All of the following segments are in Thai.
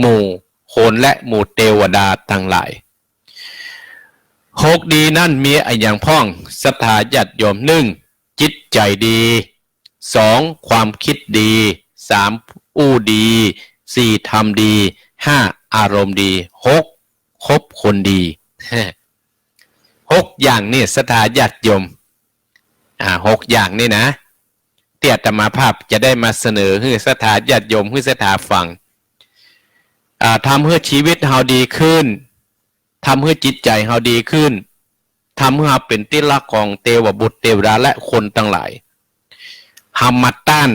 หมู่คนและหมู่เทวดาทั้งหลายหกดีนั่นมีอย่างพ้องศรัทธาญาติโยมหนึ่งจิตใจดีสองความคิดดีสามอู้ดีสี่ทำดีห้าอารมณ์ดีหกคบคนดีหกอย่างนี่ศรัทธาญาติโยมหกอย่างนี่นะเตี่ยอาตมาภาพจะได้มาเสนอให้ศรัทธาญาติโยมให้ศรัทธาฟังทำให้ชีวิตเราดีขึ้นทำให้จิตใจเราดีขึ้นทำให้เราเป็นที่รักของเทวบุตรเทวดาและคนทั้งหลายทำมาต้าน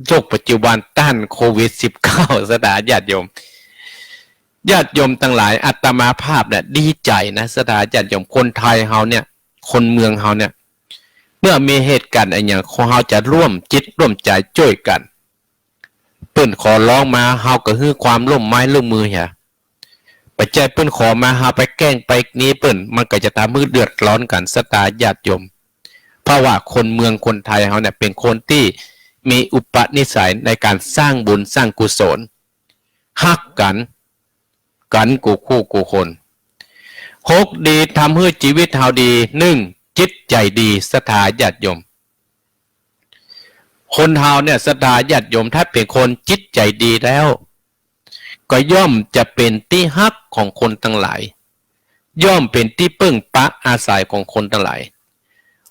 โรคปัจจุบันต้านโควิด -19 ศรัทธาญาติโยมทั้งหลายอาตมาภาพเนี่ยดีใจนะศรัทธาญาติโยมคนไทยเราเนี่ยคนเมืองเราเนี่ยเมื่อมีเหตุการณ์อะไรอย่างเราจะร่วมจิตร่วมใจช่วยกันเปิ้นขอร้องมาเฮาก็คือความร่วมไม้ร่วมมือเหี่ยปัจจัยเปิ้นขอมาเฮาไปแกล้งไปนี้เปิ้นมันก็จะทำให้เดือดร้อนกันศรัทธาญาติโยมเพราะว่าคนเมืองคนไทยเฮาเนี่ยเป็นคนที่มีอุปนิสัยในการสร้างบุญสร้างกุศลฮักกันกูคู่กูคนหกดีทำให้ชีวิตเฮาดีหนึ่งจิตใจดีศรัทธาญาติโยมคนเฮาเนี่ยศรัทธาญาติโยมถ้าเป็นคนจิตใจดีแล้วก็ย่อมจะเป็นที่ฮักของคนทั้งหลายย่อมเป็นที่พึ่งปะอาศัยของคนทั้งหลาย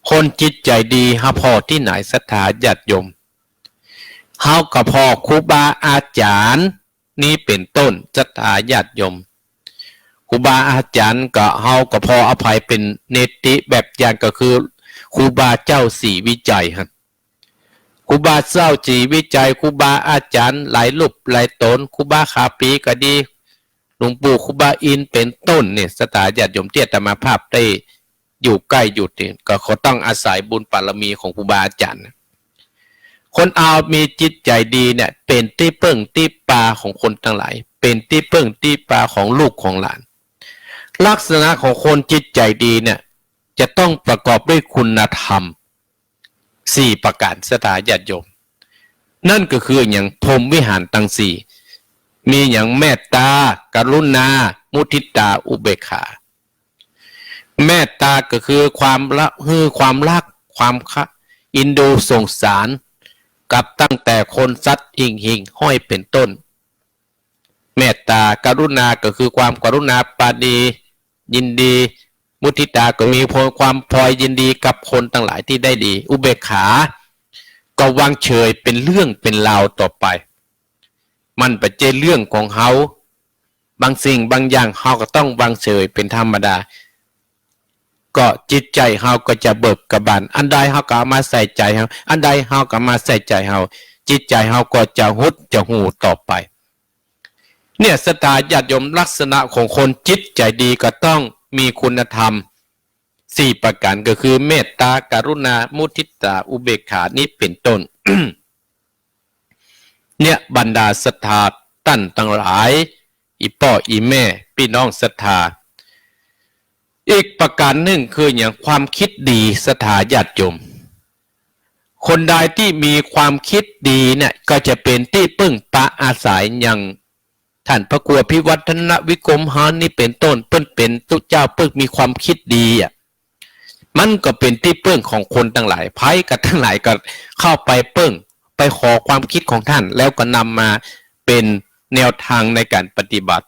คนจิตใจดีเฮาพอที่ไหนศรัทธาญาติโยมเฮาก็พอครูบาอาจารย์นี้เป็นต้นศรัทธาญาติโยมครูบาอาจารย์ก็เฮาก็พออภัยเป็นเนติแบบอย่างก็คือครูบาเจ้าสีวิจัยฮะครูบาเจ้าสีวิจัยครูบาอาจารย์หลายรูปหลายตนครูบาขาปีก็ดีหลวงปู่ครูบาอินเป็นต้นเนี่ยศรัทธาญาติโยมที่อาตมาภาพได้อยู่ใกล้อยู่ติดก็เขาต้องอาศัยบุญบารมีของครูบาอาจารย์คนเอามีจิตใจดีเนี่ยเป็นที่พึ่งที่ปาของคนทั้งหลายเป็นที่พึ่งที่ปาของลูกของหลานลักษณะของคนจิตใจดีเนี่ยจะต้องประกอบด้วยคุณธรรม4ประการศรัทธาญาติโยมนั่นก็คืออย่างพรหมวิหารทั้ง4มีอย่างเมตตากรุณามุทิตาอุเบกขาเมตตาก็คือความรักความอินดูสงสารกับตั้งแต่คนสัตว์หิ่งห้อยเป็นต้นเมตตากรุณาก็คือความกรุณาปราณียินดีมุทิตาก็มีความพลอยยินดีกับคนทั้งหลายที่ได้ดีอุเบกขาก็วางเฉยเป็นเรื่องเป็นราวต่อไปมันเป็นเรื่องของเขาบางสิ่งบางอย่างเขาก็ต้องวางเฉยเป็นธรรมดาก็จิตใจเขาก็จะเบิกบานอันใดเขาก็มาใส่ใจเขาอันใดเขาก็มาใส่ใจเขาจิตใจเขาก็จะหุดจะหูต่อไปเนี่ยศรัทธาญาติโยมลักษณะของคนจิตใจดีก็ต้องมีคุณธรรม4ประการก็คือเมตตากรุณามุทิตาอุเบกขานี้เป็นต้น เนี่ยบรรดาศรัทธาท่านทั้งหลายอีพ่ออีแม่พี่น้องศรัทธาอีกประการหนึ่งคืออย่างความคิดดีศรัทธาญาติโยมคนใดที่มีความคิดดีเนี่ยก็จะเป็นที่พึ่งปะอาศัยอย่างท่านพระครูพิวัฒนวิกรมหานนี่เป็นต้นเปิ้นเป็นตุเจ้าเปิ้นมีความคิดดีอ่ะมันก็เป็นที่พึ่งของคนทั้งหลายไพ่กับทั้งหลายก็เข้าไปไปขอความคิดของท่านแล้วก็นำมาเป็นแนวทางในการปฏิบัติ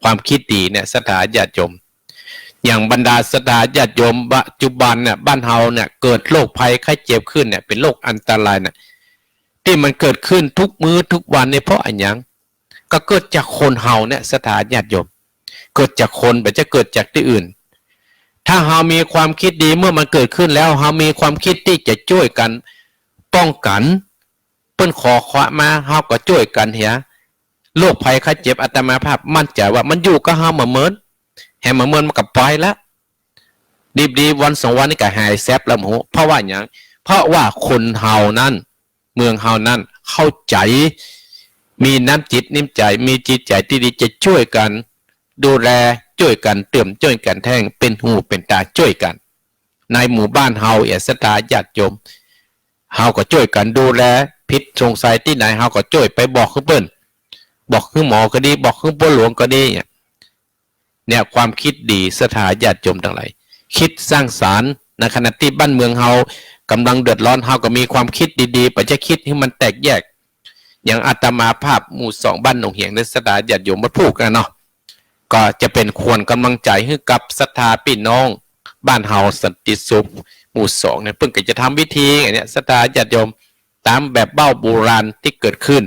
ความคิดดีเนี่ยศรัทธาญาติโยมอย่างบรรดาศรัทธาญาติโยมปัจจุบันเนี่ยบ้านเฮาเนี่ยเกิดโรคภัยไข้เจ็บขึ้นเนี่ยเป็นโรคอันตรายเนี่ยที่มันเกิดขึ้นทุกมื้อทุกวันเนี่ยเพราะอันยังก็เกิดจากคนเฮาเนี่ยศรัทธาญาติโยมเกิดจากคนไม่จะเกิดจากที่อื่นถ้าเฮามีความคิดดีเมื่อมันเกิดขึ้นแล้วเฮามีความคิดที่จะช่วยกันป้องกันเปิ้นขอมาเฮาก็ช่วยกันเหียโรคภัยไข้เจ็บอาตมาภาพมั่นใจว่ามันอยู่กับเฮาเหมือนแหมมันกับไปแล้วดีวัน2วันนี่ก็หายแซบแล้วหมูเพราะว่าอย่างเพราะว่าคนเฮานั้นเมืองเฮานั้นเข้าใจมีน้ำจิตนิ่มใจมีจิตใจที่ดีจะช่วยกันดูแลช่วยกันเติมช่วยกันแท่งเป็นหูเป็นตาช่วยกันในหมู่บ้านเฮาศรัทธาญาติโยมเฮาก็ช่วยกันดูแลพิษสงสัยที่ไหนเฮาก็ช่วยไปบอกเพิ่น บอกคือหมอก็ดีบอกคือพ่อหลวงก็ดีเนี่ยความคิดดีสถาญาติโยมทั้งหลายคิดสร้างสรรค์ในขณะที่บ้านเมืองเฮากำลังเดือดร้อนเฮาก็มีความคิดดีๆไปจะคิดให้มันแตกแยกอย่างอาตมาภาพหมู่สองบ้านหนองเหียงในสถาญาติโยมมาพูดกันเนาะก็จะเป็นควรกำลังใจให้กับศรัทธาพี่น้องบ้านเฮาสันติสุขหมู่สองเนี่ยเพิ่งก็จะทำวิธีอย่างเนี้ยศรัทธาญาติโยมตามแบบเบ้าโบราณที่เกิดขึ้น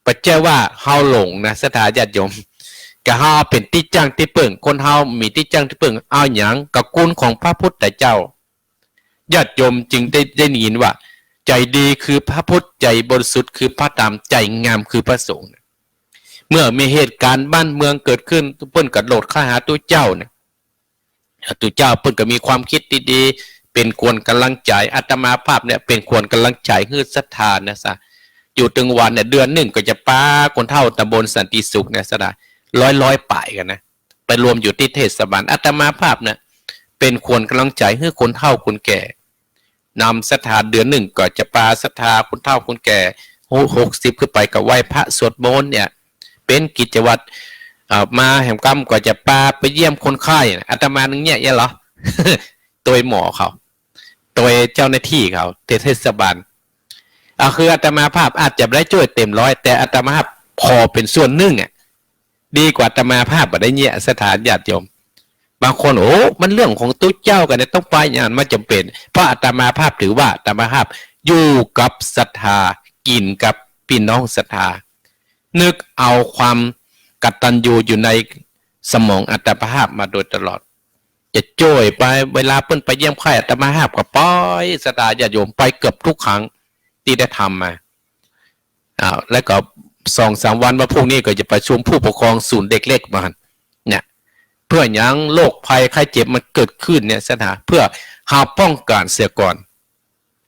ปัจเจว่าเฮาหลงนะศรัทธาญาติโยมกะเฮาเป็นที่จ้างที่เปิ่งคนเฮามีที่จ้างที่เปิ่งเอาหยังกับกุลของพระพุทธเจ้าญาติโยมจึงได้ยินว่าใจดีคือพระพุทธใจบริสุทธิ์คือพระธรรมใจงามคือพระสงฆ์เมื่อมีเหตุการณ์บ้านเมืองเกิดขึ้นเปิ้นก็โหลดเข้าหาตัวเจ้าเนี่ยตัวเจ้าเปิ้นก็มีความคิดดีๆเป็นควรกำลังใจอาตมาภาพเนี่ยเป็นควรกำลังใจคือศรัทธานะซะอยู่ถึงวันเนี่ยเดือนหนึ่งก็จะป้าคนเฒ่าตำบลสันติสุขเนี่ยซะร้อยป่ายกันนะไปรวมอยู่ที่เทศบาลอาตมาภาพเนี่ยเป็นควรกำลังใจให้คนเฒ่าคนแก่นำศรัทธาเดือนหนึ่งก็จะปาศรัทธาคนเฒ่าคนแก่60ขึ้นไปกับไหว้พระสวดมนต์เนี่ยเป็นกิจวัตรมาแห่งกรรมก็จะปาไปเยี่ยมคนไข้อาตมานึงเนี่ยเหรอ ตัวหมอเขาตัวเจ้าหน้าที่เขาเทศบาลคืออาตมาภาพอาจจะได้ช่วยเต็มร้อยแต่อาตมาภาพพอเป็นส่วนหนึ่งดีกว่าอาตมาภาพได้เนี่ยสถานญาติโยมบางคนโอ้มันเรื่องของตุ๊เจ้ากันเนี่ยต้องไปอย่างนั้นไม่จำเป็นเพราะอาตมาภาพถือว่าอาตมาภาพอยู่กับศรัทธากินกับพี่น้องศรัทธานึกเอาความกตัญญูอยู่ในสมองอาตมาภาพมาโดยตลอดจะจ่วยไปเวลาเพิ่นไปเยี่ยมไข้อาตมาภาพก็ปล่อยศรัทธาญาติโยมไปเกือบทุกครั้งที่ได้ทำมาแล้วก็2-3 วันมาพวกนี้ก็จะประชุมผู้ปกครองศูนย์เด็กเล็กมาเนี่ยเพื่อยังโรคภัยไข้เจ็บมันเกิดขึ้นเนี่ยสถานเพื่อหาป้องกันเสียก่อน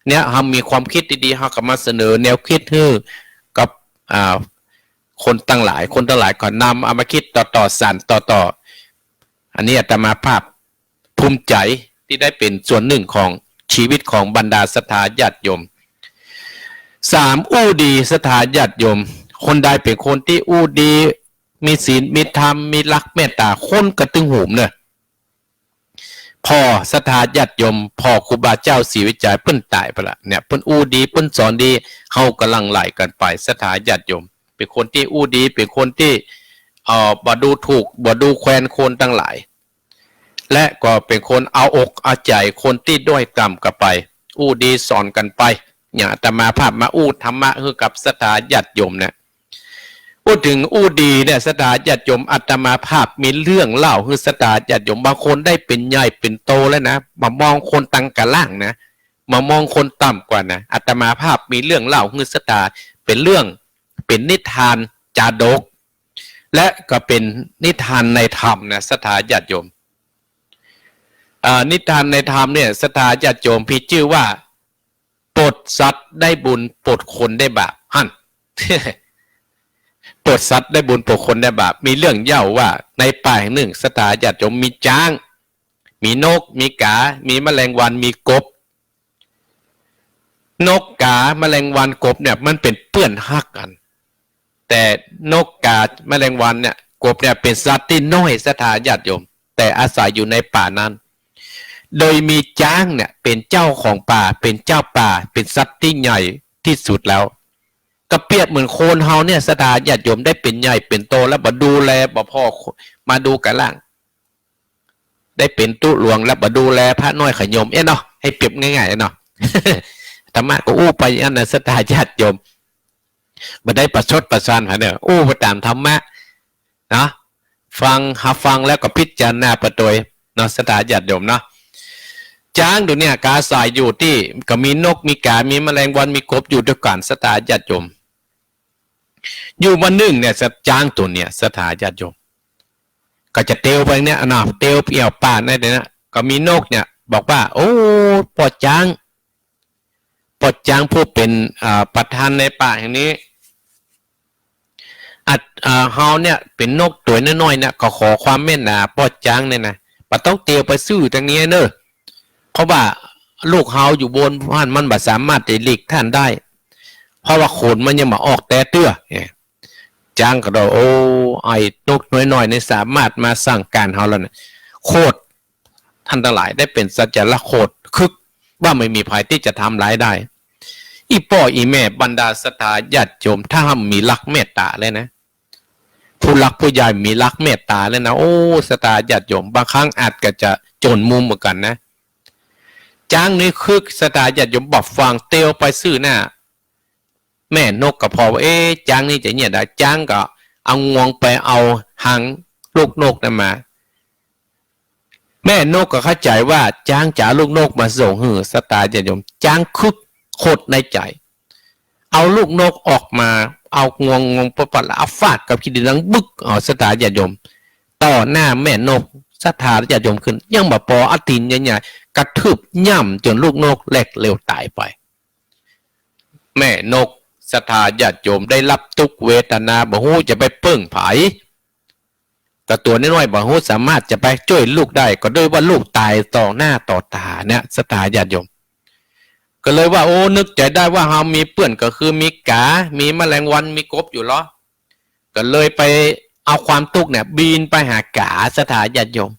เนี่ยเรามีความคิดดีๆเราก็มาเสนอแนวคิดให้กับคนตั้งหลายก็นำเอามาคิดต่อสานต่ออันนี้อาตมาภาพภูมิใจที่ได้เป็นส่วนหนึ่งของชีวิตของบรรดาศรัทธาญาติโยม3อู้ดีศรัทธาญาติโยมคนใดเป็นคนที่อู้ดีมีศีลมีธรรมมีรักเมตตาคนกระตึงหูมเนี่ยพ่อศรัทธาญาติโยมพ่อครูบาเจ้าศรีวิจัยเปิ้นตายไปละเนี่ยเปิ้นอู้ดีเปิ้นสอนดีเฮากำลังไหลกันไปศรัทธาญาติโยมเป็นคนที่อู้ดีเป็นคนที่บ่ดูถูกบ่ดูแคลนคนทั้งหลายและก็เป็นคนเอาอกเอาใจคนที่ด้อยต่ำกันไปอู้ดีสอนกันไปอย่างอาตมาภาพมาอู้ธรรมะคือกับศรัทธาญาติโยมเนี่ยพูดถึงอู้ดีเนี่ยศรัทธาญาติโยมอาตมาภาพมีเรื่องเล่าคือศรัทธาญาติโยมบางคนได้เป็นใหญ่เป็นโตแล้วนะมามองคนตังกะล่างนะมามองคนต่ำกว่านะอาตมาภาพมีเรื่องเล่าคือศรัทธาเป็นเรื่องเป็นนิทานจาดกและก็เป็นนิทานในธรรมนะศรัทธาญาติโยมนิทานในธรรมเนี่ยศรัทธาญาติโยมพี่ชื่อว่าปลดสัตว์ได้บุญปลดคนได้บาปหั่น ปลดสัตว์ได้บุญปลดคนได้บาปมีเรื่องเล่าว่าในป่าแห่งหนึ่งศรัทธาญาติโยมมีช้างมีนกมีกามีแมลงวันมีกบนกกาแมลงวันกบเนี่ยมันเป็นเพื่อนฮักกันแต่นกกาแมลงวันเนี่ยกบเนี่ยเป็นสัตว์ที่น้อยศรัทธาญาติโยมแต่อาศัยอยู่ในป่านั้นโดยมีช้างเนี่ยเป็นเจ้าของป่าเป็นเจ้าป่าเป็นสัตว์ที่ใหญ่ที่สุดแล้วก็เปรียบเหมือนโคนเฮาเนี่ยศรัทธาญาติโยมได้เป็นใหญ่เป็นโตแล้วบ่ดูแลบ่พ่อมาดูกันล่างได้เป็นตุหลวงแล้วบ่ดูแลพระน้อยขยมเนาะให้เปรียบง่ายๆเนาะ ธรรมะก็อู้ไปอันนั้นศรัทธาญาติโยมบ่ได้ประชดประชันหาเนี่ยอู้ไปตามธรรมะนะฟังแล้วก็พิจารณาประตวยเนาะศรัทธาญาติโยมเนาะช้างตัวเนี่ยกาสายอยู่ที่ก็มีนกมีกามีแมลงวันมีกบอยู่ด้วยกันศรัทธาญาติโยมอยู่วันหนึ่งเนี่ยช้างตัวเนี่ยศรัทธาญาติโยมก็จะเตียวไปเนี่ยนะเตียวเปี่ยวป่าในเนี่ยนะก็มีนกเนี่ยบอกว่าโอ้ปอดช้างผู้เป็นประธานในป่าแห่งนี้เฮาเนี่ยเป็นนกตัวน้อยๆเนี่ยก็ขอความเมตตาปอดช้างเนี่ยนะบ่ต้องเตียวไปซื้อทางนี้เนอะเพราะว่าลูกเฮาอยู่บนบ้านมันบ่สามารถจะหลีกท่านได้เพราะว่าขนมันยังมาออกแต่เตื้อ จ้างก็เราโอ้ไอ้นกน้อยๆในสามารถมาสั่งการเฮาแล้วเนี่ยโคตรท่านทั้งหลายได้เป็นสัจละโคตรคึกว่าไม่มีภัยที่จะทำร้ายได้อีพ่ออีแม่บรรดาศรัทธาญาติโยมถ้ามีรักเมตตาเลยนะผู้รักผู้ใหญ่มีรักเมตตาเลยนะโอ้ศรัทธาญาติโยมบางครั้งอาจก็จะโจรมุมเหมือนกันนะจ้างนี่คึกศรัทธาญาติโยมบอกฟังเตียวไปซื้อหน้าแม่นกก็พอว่าจ้างนี่จะเนี่ยได้จ้างก็เอางวงไปเอาหางลูกนกนั่นมาแม่นกก็เข้าใจว่าจ้างจ๋าลูกนกมาส่งหือศรัทธาญาติโยมจ้างคึกโคตรในใจเอาลูกนกออกมาเอางวงปะปะเอาฟาดกับขีดินลังบึกเอาศรัทธาญาติโยมต่อหน้าแม่นกศรัทธาญาติโยมขึ้นยังบ่พอเอาตีนใหญ่ๆกระทืบย่ำจนลูกนกแหลกเร็วตายไปแม่นกศรัทธาญาติโยมได้รับทุกเวทนาบ่ฮู้จะไปเพิ่งไผแต่ตัวน้อยๆบ่ฮู้สามารถจะไปช่วยลูกได้ก็ด้วยว่าลูกตายต่อหน้าต่อตาเนี่ยศรัทธาญาติโยมก็เลยว่าโอ้นึกใจได้ว่าเฮามีเพื่อนก็คือมีกามีแมลงวันมีกบอยู่หรอก็เลยไปเอาความทุกข์เนี่ยบินไปหากาศรัทธาญาติโยม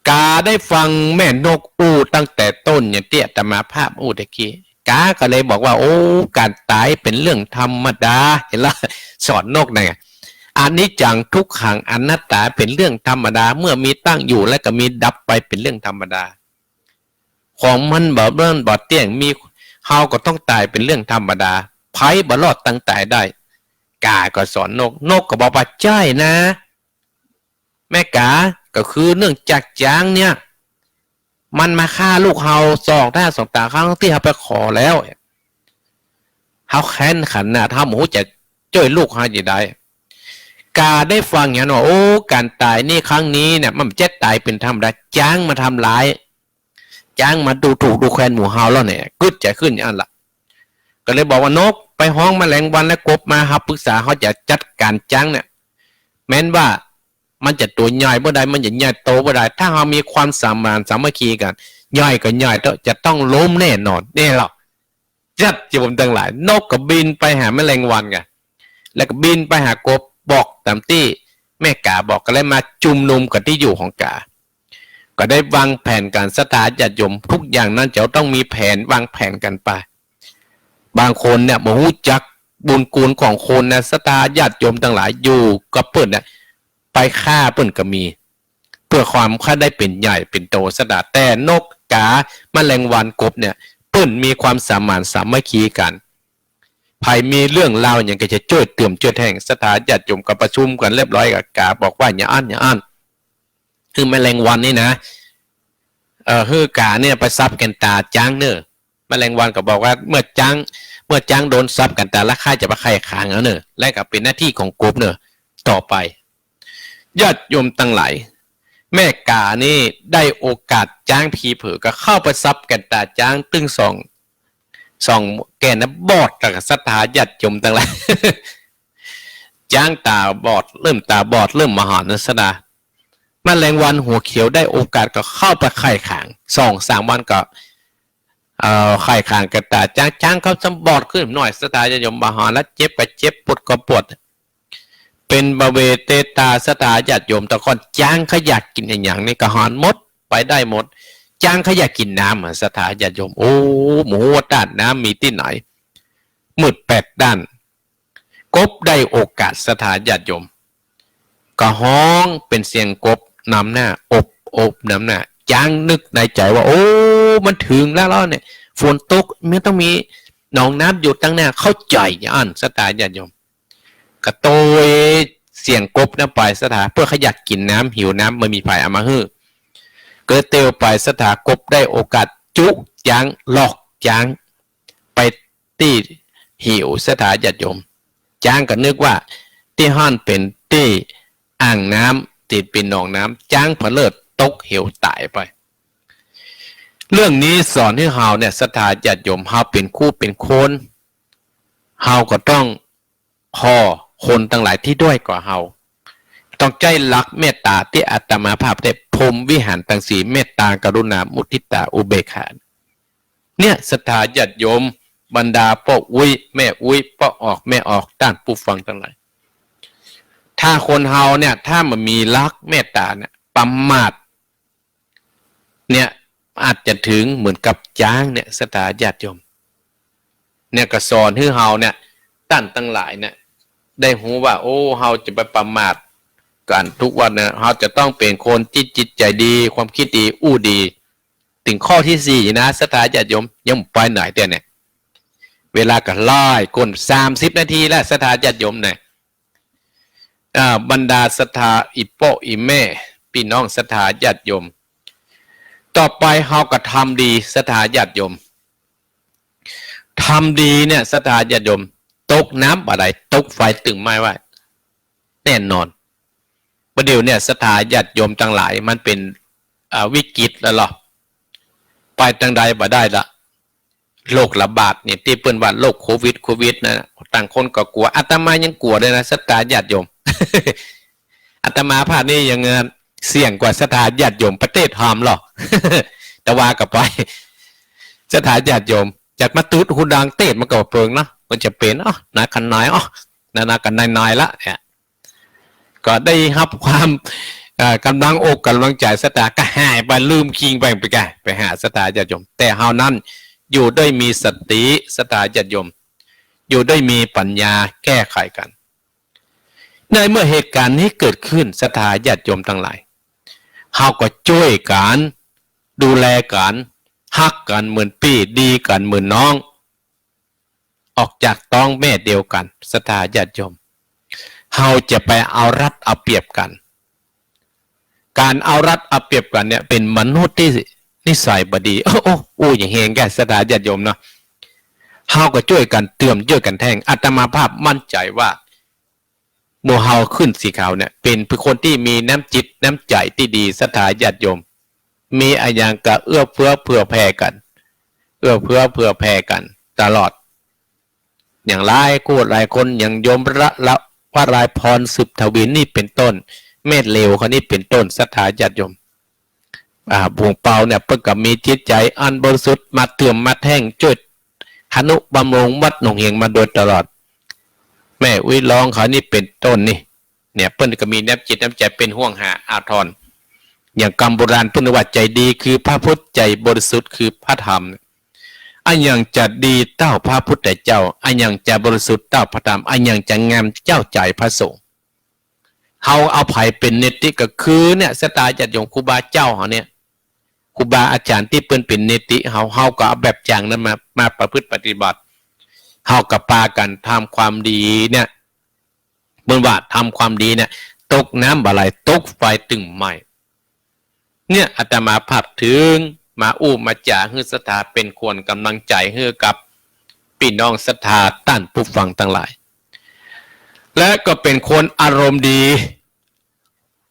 กาได้ฟังแม่นกอู้ตั้งแต่ต้นอย่างเตี้ยตมาภาพอู้ตะกี้กาก็เลยบอกว่าโอ้การตายเป็นเรื่องธรรมดาเห็นละสอนนกไงอันนี้จังทุกขังอนัตตาเป็นเรื่องธรรมดาเมื่อมีตั้งอยู่และก็มีดับไปเป็นเรื่องธรรมดาของมันแบบเรื่องบอดเตี้ยงมีเฮาก็ต้องตายเป็นเรื่องธรรมดาไพ่บรอดตั้งตายได้กาก็สอนนกก็บอกว่าใช่นะแม่กาก็คือเนื่องจากจ้างเนี่ยมันมาฆ่าลูกเฮาสองหน้าสองตาครั้งที่เฮาไปขอแล้วเฮาแค้นขันน่ะถ้าหมูจะช่วยลูกเฮาจะได้กาได้ฟังอย่างว่าโอ้การตายนี่ครั้งนี้เนี่ยมันจะตายเป็นธรรมดาจ้างมาทำร้ายจ้างมาดูถูกดูแคลนหมู่เฮาแล้วเนี่ยกึศใจขึ้นอย่างนั้นล่ะก็เลยบอกว่านกไปห้องแมลงวันและกบมาครับปรึกษาเขาจะจัดการจ้างเนี่ยแม้นว่ามันจะตัวใหญ่บ่ได้มันจะใหญ่โตบ่ได้ถ้าเรามีความสามานสามัคคีกันใหญ่ก็ใหญ่จะต้องล้มแน่นอนนี่หรอกจัดจิผมทั้งหลายนกก็บินไปหาแมลงวันกันแล้วก็บินไปหากบบอกตามที่แม่กาบอกก็เลยมาจุมนุมกับที่อยู่ของกาก็ได้วางแผนการศรัทธาญาติโยมทุกอย่างนั้นจะต้องมีแผนวางแผนกันไปบางคนเนี่ยบ่ฮู้จักบุญกูลของคนนะศรัทธาญาติโยมทั้งหลายอยู่ก็เปิ้นเนี่ยไปฆ่าเปิ้นก็มีเพื่อความค่าได้เป็นใหญ่เป็นโตสะดาแต่นกกาแมลงวันกบเนี่ยเปิ้นมีความสามานสามัคคีกันภายมีเรื่องราวอย่างก็จะช่วยเติมช่วยแทงศรัทธาญาติโยมก็ประชุมกันเรียบร้อยกับกาบอกว่าอย่าอั้นคือแมลงวันนี่นะคือกาเนี่ยไปซับกันตาจ้างเนอะแมลงวันก็บอกว่าเมื่อจ้างโดนซับกันตาละค่าจะมาไข่ขางแล้วเนอะและก็เป็นหน้าที่ของกบเนอะต่อไปญาติโยมตั้งหลายแม่กานี่ได้โอกาสจ้างผีเผือก็เข้าไปซับกันตาจ้างตึงสองแกนะบอดกับศรัทธาญาติโยมตั้งหลาย จ้างตาบอดเริ่มตาบอดเริ่มมหานัสดาแมลงวันหัวเขียวได้โอกาสก็เข้าไปไข่ขาง2-3 วันก็ไข่ขางกระตาจ้างเขาจำบอดขึ้นหน่อยสตาจะยมบาหาแล้วเจ็บก็เจ็บปวดก็ปวดเป็นบาเวเตตาสตาญาติโยมตะกอนจ้างเขาอยากกินอย่างนี้ก็หอนหมดไปได้หมดจ้างเขาอยากกินน้ำสตาญาติโยมโอ้หมูวัดด้านน้ำมีที่ไหนมืด8 ด้านกบได้โอกาสสตาญาติโยมก็ห้องเป็นเสียงกบนำหน้าอบนำหน้าจ้างนึกในใจว่าโอ้มันถึงแล้วเนี่ยฝนตกไม่ต้องมีหนองน้ำอยู่ตั้งหน้าเข้าใจอันสตาญาติโยมกระโตยเสียงกบนั่นไปสถาเพื่อขยักกินน้ำหิวน้ำมันมีไผ่เอามาฮื้อเกิดเตียวไปสถากบได้โอกาสจุจ้างหลอกจ้างไปตีหิวสถาญาติโยมจ้างก็นึกว่าที่ห้านเป็นที่อ่างน้ำติดเป็นหนองน้ำจ้างผเลิดตกเหวตายไปเรื่องนี้สอนให้เฮาเนี่ยศรัทธาญาติโยมเฮาเป็นคู่เป็นคนเฮาก็ต้องพอคนทั้งหลายที่ด้อยกว่าเฮาต้องใจรักเมตตาที่อาตมาภาพได้พรหมวิหารทั้ง4เมตตากรุณามุทิตาอุเบกขาเนี่ยศรัทธาญาติโยม บรรดาพ่ออุ้ยแม่อุ้ยพ่อออกแม่ออกด้านผู้ฟังทั้งหลายถ้าคนเฮาเนี่ยถ้ามันมีรักเมตตาเนี่ยประมาทเนี่ยอาจจะถึงเหมือนกับจ้างเนี่ยสถาญาติโยมเนี่ยก็สอนให้เฮาเนี่ยตั้นทั้งหลายเนี่ยได้รู้ว่าโอ้เฮาจะไปประมาทกันทุกวันเนี่ยเฮาจะต้องเป็นคนจิตใจดีความคิดดีอู้ดีถึงข้อที่สี่นะสถาญาติโยมยังไปไหนแต่เนี่ยเวลาก็ไล่ก้น30 นาทีแล้วสถาญาติโยมเนี่ยบรรดาสถาอิโปอิแม่พี่น้องสถาญาติโยมต่อไปเฮาก็ทำดีสถาญาติโยมทำดีเนี่ยสถาญาติโยมตกน้ำอะไรตกไฟตึงไม้ไว้แน่นอนประเดี๋ยวเนี่ยสถาญาติโยมทั้งหลายมันเป็นวิกฤตแล้วหรอไปทางใดบ่ได้ละโรคระบาดเนี่ยที่เปิ้นว่าโรคโควิดนะต่างคนก็กลัวอาตมายังกลัวเลยนะสถาญาติโยม อาตมาพานี่ยังเสี่ยงกว่าสถาญาติโยมประเทศหอมหรอก แต่ว่ากับไปสถาญาติโยมจากมาตูดหูดังเตะมันก็เปิงเนาะมันจะเป็นนากันน้อยนากันน้อยละเนี่ยก็ได้รับความกำลังอกกำลังใจสถาก็หายไปลืมคิงไปหาสถาญาติโยมแต่เฮานั้นอยู่ด้วยมีสติสถาญาติโยมอยู่ด้วยมีปัญญาแก้ไขกันในเมื่อเหตุการณ์นี้เกิดขึ้นสถาญาติโยมทั้งหลายเฮาก็ช่วยกันดูแลกันฮักกันเหมือนพี่ดีกันเหมือนน้องออกจากต้องแม่เดียวกันสถาญาติโยมเฮาจะไปเอารัดเอาเปรียบกันการเอารัดเอาเปรียบกันเนี่ยเป็นมนุษย์ที่นิสัยบดีอย่างเฮงแกสถาญาติโยมเนาะเฮาก็ช่วยกันเตือนช่วยกันแทงอาตมาภาพมั่นใจว่าโมเฮาขึ้นสีขาวเนี่ยเป็นคนที่มีน้ำจิตน้ำใจที่ดีสถาญาติโยมมีอะไรอย่างกะเอื้อเฟื้อเผื่อแผ่กันเอื้อเฟื้อเผื่อแผ่กันตลอดอย่างหลายคู่หลายคนอย่างโยมละวรายพรสืบทวินนี่เป็นต้นเมธเลวเขานี่เป็นต้นสถาญาติโยมบวงเปาเนี่ยเพิ่งกับมีจิตใจอันบริสุทธิ์มาเตื่อมมาแท่งจุดหนุบำรุงวัดหนองเฮงมาโดยตลอดแม่วิร้องเขานี่เป็นต้นนี่เนี่ยเพิ่นก็มีน้ำจิตน้ำใจเป็นห่วงหาอาทรอย่างกรรมโบราณเพิ่นว่าใจดีคือพระพุทธใจบริสุทธิ์คือพระธรรมอันยังจะดีเต้าพระพุทธเจ้าอันยังจะบริสุทธิ์เต้าพระธรรมอันยังจะงามเจ้าใจพระสงฆ์เฮาเอาไผ่เป็นเนติก็คือเนี่ยสตาญาติโยมครูบาเจ้าเฮาเนี่ยครูบาอาจารย์ที่เปิ้นเป็นเนติเฮาก็เอาแบบอย่างนั้นมาประพฤติปฏิบัติเฮากับปากันทำความดีเนี่ยเมื่อว่าทำความดีเนี่ยตกน้ำบาไหลตกไฟตึงไหม้เนี่ยอาตมาภาพถึงมามาจ่าฮือสถาเป็นควรกำลังใจฮือกับพี่น้องศรัทธาต้านผู้ฟังทั้งหลายและก็เป็นคนอารมณ์ดี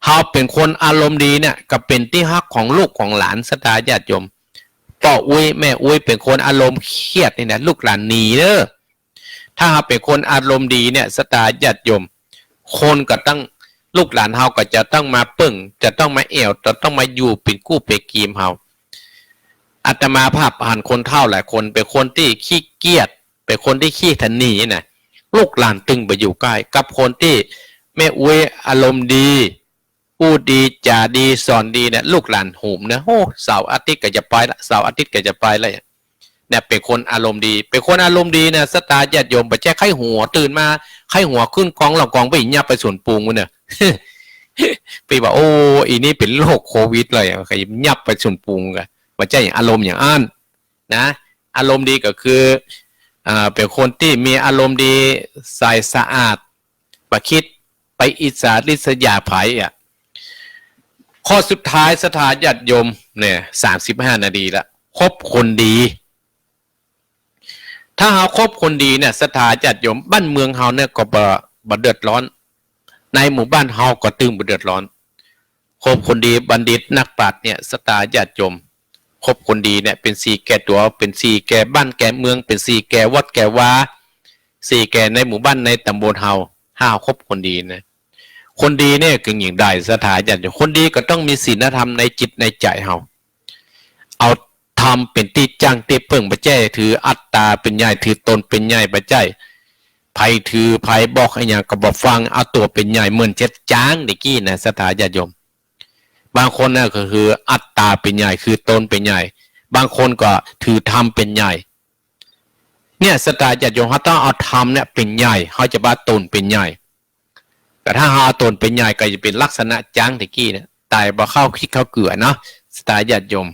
เฮาเป็นคนอารมณ์ดีเนี่ยก็เป็นที่ฮักของลูกของหลานศรัทธาญาติโยมพ่ออุ้ยแม่อุ้ยเป็นคนอารมณ์เครียดนี่นะลูกหลานหนีเด้อถ้าเฮาเป็นคนอารมณ์ดีเนี่ยศรัทธาญาติโยมคนก็ต้องลูกหลานเฮาก็จะต้องมาปึ้งจะต้องมาจะต้องมาอยู่เป็นกู้เป็นกีมเฮาอาตมาภาพผ่านคนเฒ่าหลายคนเป็นคนที่ขี้เกียจเป็นคนที่ขี้ทันหนีนะลูกหลานตึงไปอยู่ใกล้กับคนที่แม่อุ้ยอารมณ์ดีพูดดีจ่าดีสอนดีเนี่ยลูกหลานหูมนะโอ้เสาร์อาทิตย์ก็จะไปละเสาร์อาทิตย์ก็จะไปละเนี่ยเป็นคนอารมณ์ดีเป็นคนอารมณ์ดีนะสตาญาติโยมไปแจ้ไข้หัวตื่นมาไข้หัวขึ้นกองเรากองไปยับไปส่วนปูงเนี่ย ไปบอกโอ้อีนี่เป็นโรคโควิดเลยใครยับไปส่วนปูงกันมาแจ้อย่างอารมณ์อย่างอันนะอารมณ์ดีก็คือเป็นคนที่มีอารมณ์ดีใสสะอาดประคิดไปอิจฉาริษยาไผ่ข้อสุดท้ายสถาญาติโยมเนี่ย35 นาทีละคบคนดีถ้าเฮาคบคนดีเนี่ยสถาญาติโยมบ้านเมืองเฮาเนี่ยก็บ่เดือดร้อนในหมู่บ้านเฮาก็ตึงบ่เดือดร้อนคบคนดีบัณฑิตนักปราชญ์เนี่ยสถาญาติโยมคบคนดีเนี่ยเป็นสีแก่ตัวเป็นสีแก่บ้านแก่เมืองเป็นสีแก่วัดแก่วาสีแก่ในหมู่บ้านในตำบลเฮาห้าคบคนดีนะคนดีเนี่ยคืออย่างใดสถาญาติโยมคนดีก็ต้องมีศีลธรรมในจิตในใจเฮาเอาท ำเป็นที่จังที่เปิ่งปัจจัยถืออัตตาเป็นใหญ่ถือตนเป็นใหญ่ปัจจัยไผถือไผบอกไอ้อย่างก็บอกฟังเอาตัวเป็นใหญ่เหมือนเจ็ดจ้างเด็กกี้นะสถาญาติโยมบางคนน่ะก็คืออัตตาเป็นใหญ่คือตนเป็นใหญ่บางคนก็ถือธรรมเป็นใหญ่เนี่ยสถาญาติโยมเขาต้องเอาธรรมเนี่ยเป็นใหญ่เขาจะบ้าตนเป็นใหญ่แต่ถ้าเขาเอาตนเป็นใหญ่ก็จะเป็นลักษณะจ้างเด็กกี้เนี่ยตายบ่เข้าคิดเข้าเกลือเนาะสถาญาติโยม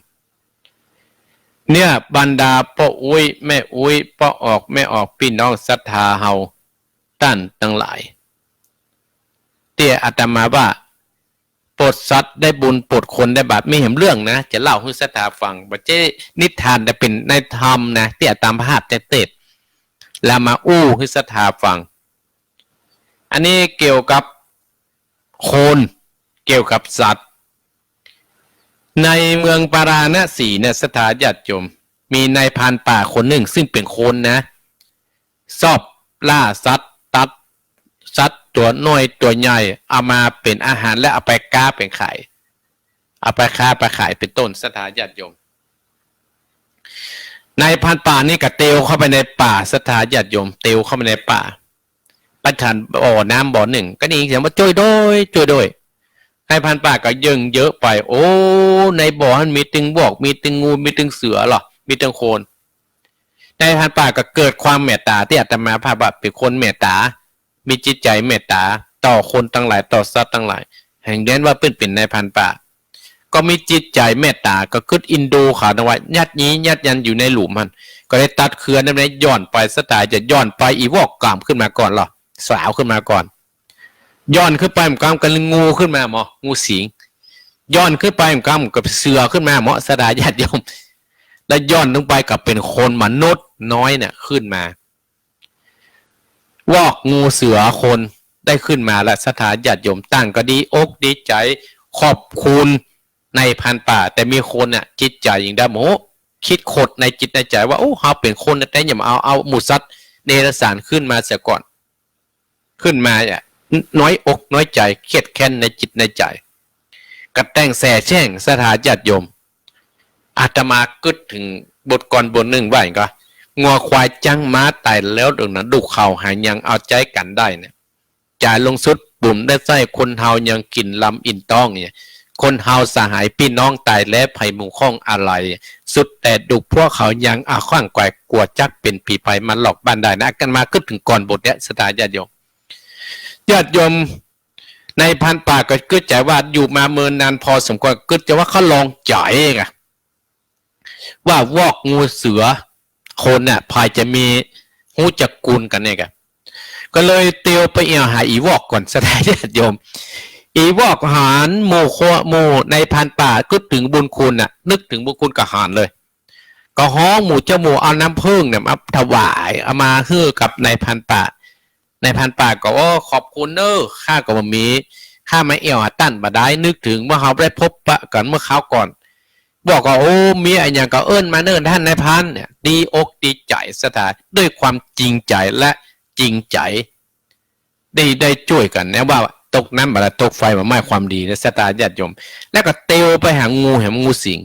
เนี่ยบรรดาพ่ออุ้ยแม่อุ้ยพ่อออกแม่ออกพี่น้องศรัทธาเฮาท่านทั้งหลายเตี้ยอาตมาว่าปลดสัตว์ได้บุญปลดคนได้บาปไม่เห็นเรื่องนะจะเล่าให้ศรัทธาฟังบัจเจนิทานแต่เป็นในธรรมนะเตี้ยตามภาพแต่เตดแล้วมาอู้ให้ศรัทธาฟังอันนี้เกี่ยวกับคนเกี่ยวกับสัตว์ในเมืองปาราณสีเนี่ยสถาญาติโยมมีนายพรานป่าคนหนึ่งซึ่งเป็นคนนะชอบล่าสัตว์ตัดสัตว์ตัวน้อยตัวใหญ่เอามาเป็นอาหารและเอาไปก้าเป็นไข่เอาไปค้าไปขายเป็นต้นสถาญาติโยมนายพรานป่านี่ก็เตวเข้าไปในป่าสถาญาติโยมเตวเข้าไปในป่าไปฉันบ่อน้ำบ่อหนึ่งก็นี่เสียงว่าช่วยด้วยช่วยด้วยนายพรานป่าก็ยิงเยอะไปโอ้ในบ่อมันมีตึงบอกมีตึงงูมีตึงเสือหรอมีตึงโคนนายพรานป่าก็เกิดความเมตตาที่อาตมาภาพเป็นคนเมตตามีจิตใจเมตตาต่อคนทั้งหลายต่อสัตว์ทั้งหลายแห่งเด่นว่าเป็นนายพรานป่าก็มีจิตใจเมตตาก็คึดอินโดขาดเอาไว้ยัดนี้ยัดยันอยู่ในหลุมมันก็ได้ตัดเครือนั้นได้ย้อนไปสตายจะย้อนไปอีวอกกามขึ้นมาก่อนหรอสาวขึ้นมาก่อนย้อนขึ้นไปมันกำกันงูขึ้นมาหมองูสิงย้อนขึ้นไปมันกำกับเสือขึ้นมาหมอสดาญาติโยมแล้วย้อนลงไปกับเป็นคนมนุษย์น้อยเนี่ยขึ้นมาวอกงูเสือคนได้ขึ้นมาและสถาญาติโยมตั้งก็ดีอกดีใจขอบคุณในพันป่าแต่มีคนเนี่ยจิตใจอย่างดาโมคิดขดในจิตในใจว่าโอ้เขาเป็นคนแต่อย่ามาเอาหมูสัตว์เนรสารขึ้นมาเสียก่อนขึ้นมาเนี่ยน้อยอกน้อยใจเครียดแค้นในจิตในใจกระแต่งแส่แช่งสถาญาติโยมอาตมากึดถึงบทกรบทหนึ่งว่าอย่างก็งัวควายจังม้าตายแล้วดึงนั้นดุเข่าหายยังเอาใจกันได้เนี่ยจ่ายลงสุดปุ่มได้ใส่คนเฮายังกินลำอินต้องเนี่ยคนเฮาสหายพี่น้องตายและภัยมุงข้องอะไรสุดแต่ดุพวกเขายังอาข้างไกวกลัวจักเป็นผีภัยมันหลอกบ้านได้นะกันมาขึ้นถึงก่อนบทเนี้ยสถาญาติโยมญาติโยมในพันป่าก็กึศใจว่าอยู่มาเมินนานพอสมควรกึศจะว่าเขาลองจ่ายไงว่าวอกงูเสือคนเนี่ยพายจะมีหูจักกุลกันเนี่ยก็เลยเตียวไปหาอีวอกก่อนสถาญาติโยมอีวอกหารโมโคโมในพันป่าก็ถึงบุญคุณน่ะนึกถึงบุญคุณกับหารเลยก็ฮ้องหมูเจ้าหมูเอาน้ำผึ้งเนี่ยมาถวายเอามาฮื้อกับในพันป่าในพันป่าก็ขอบคุณเนอะข้าก็มีข้าไม่ตั้นมาได้นึกถึงเมื่อเขาได้พบปะกันเมื่อเขาก่อนบอกว่าโอ้มีอะไรอย่างก็เอิ้นมาเนิ่นท่านนายพันเนี่ยดีอกดีใจสถานด้วยความจริงใจและจริงใจได้ช่วยกันนะว่าตกน้ำบาดตกไฟมาไม่ความดีนะสถานญาติโยมแล้วก็เตียวไปหางูเห็นงูสิง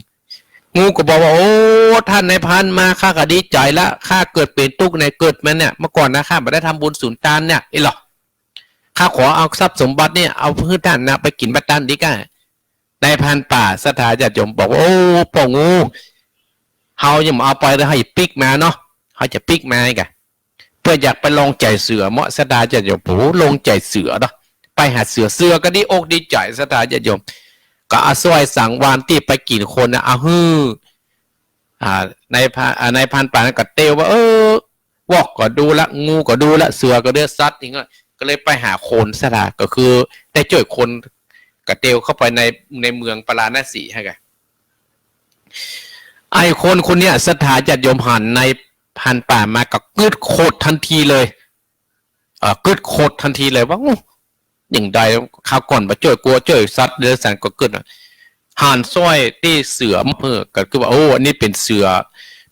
งูก็บอกว่าโอ้ท่านนายพันมาข้าก็ดีใจละข้าเกิดเป็นตุกในเกิดมาเนี่ยเมื่อก่อนนะข้าไม่ได้ทำบุญสุนทานเนี่ยไอ้หรอข้าขอเอาทรัพย์สมบัติเนี่ยเอาพื้นท่านนะไปกินบัตตันดีกันในพันป่าสถาญาติโยมบอกว่าโอ้ป่องงูเฮายังเอาไปแล้วให้ปิกมาเนาะเขาจะปิกมาไงเพื่ออยากไปลองใจเสือเหมาะสถาญาติโยมโอ้ลงใจเสือเนาะไปหาเสือก็ดีอกดีใจสถาญาติโยมก็อาศัยสั่งวานที่ไปกินคนนะในพันป่าก็เตวว่าวอกก็ดูละงูก็ดูละเสือก็เดือดซัดอย่างเงี้ยก็เลยไปหาคนสถาก็คือได้ช่วยคนกระเตวเข้าไปในเมืองปาราณสีให้กันไอคนเนี้ยสถาญาติโยมหันในพันป่ามากับกึดโคตรทันทีเลยกึดโคตรทันทีเลยว่าอย่างใดข้าวก่อนมาช่วยกลัวช่วยซัดเดือดสันก็กึดหันซ้อยที่เสือเพื่อก็คือว่าโอ้อันนี้เป็นเสือ